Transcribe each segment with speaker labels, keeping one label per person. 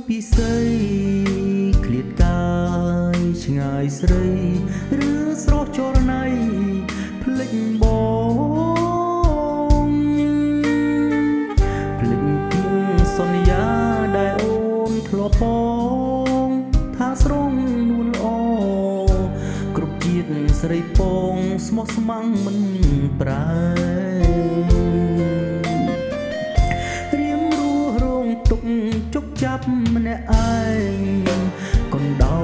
Speaker 1: ពីស្រីឃ្លាតកាយឆ្ងាយស្រីឬស្រស់ចរណៃភ្លេចបងភ្លេចពីសន្យាដែលអូនធ្លាប់បងថាស្រងនួនល្អគ្រប់ជាតិស្រីពងស្មោះស្ម័គ្រមិនប្រែជុកចាប់ម្នាក់ឯងកណ្ដោ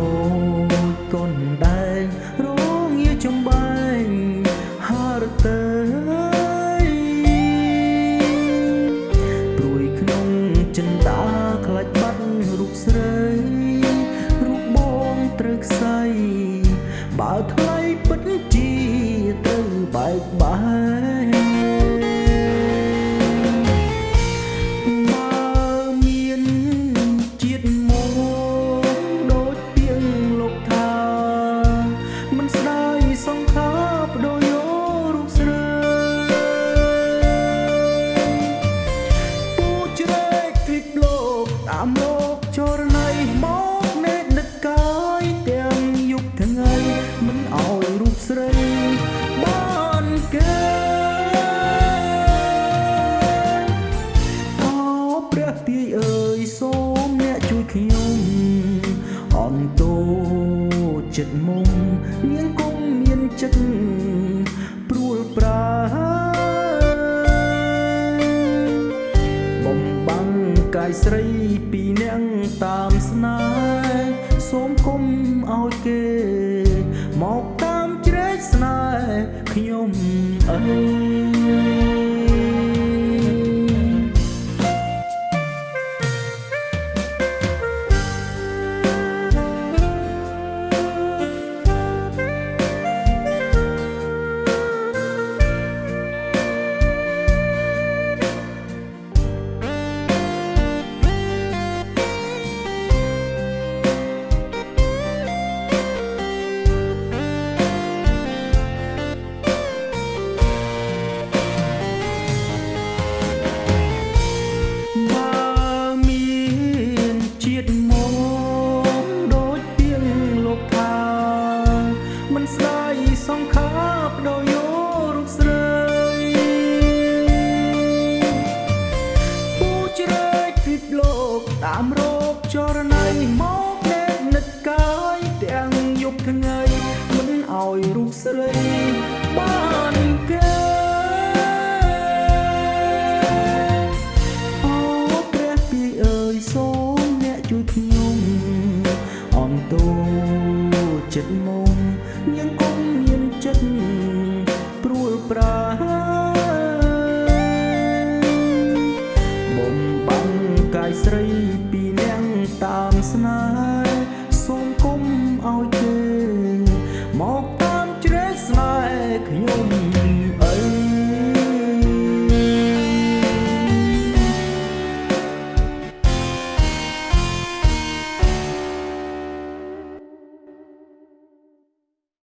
Speaker 1: កូនដែងរងាចំបែងហារទៅព្រួយក្នុងចិន្តាខ្លាចបាត់រូបស្រីរូបបងត្រូវខ្សែបើថ្លៃពិតជាទៅបែកបាក់តាមលោកចរណៃមកនេតនឹកកាយទាំងយប់ថ្ងៃមិនអោយរូបស្រីបានគេអោព្រះទាយអើយសូមអ្នកជួយខ្ញុំអន្តោចិត្តមុំនាងគុំមានចិត្តព្រួលប្រាបំបាំងកាយស្រីពីអ្នកតាមស្នេហ៍សូមគុំឲ្យគេមកតាមជ្រែកស្នេហ៍ខ្ញុំអើយសង្ខាបដោយោរូបស្រីពូជ្រែកទ្វីបលោកតាមរោគចរណៃមកនេតនឹកកាយទាំងយប់ថ្ងៃមិនអោយរូបស្រីបានគេអូព្រះពីអើយសូមអ្នកជួយខ្ញុំអន្តោចិត្តមុំនាងគុំមានចិត្តព្រួលប្រាបំបាំងកាយស្រីពីអ្នកតាមស្នេហ៍សូមគុំឲ្យគេមកតាមជ្រែកស្នេហ៍ខ្ញុំ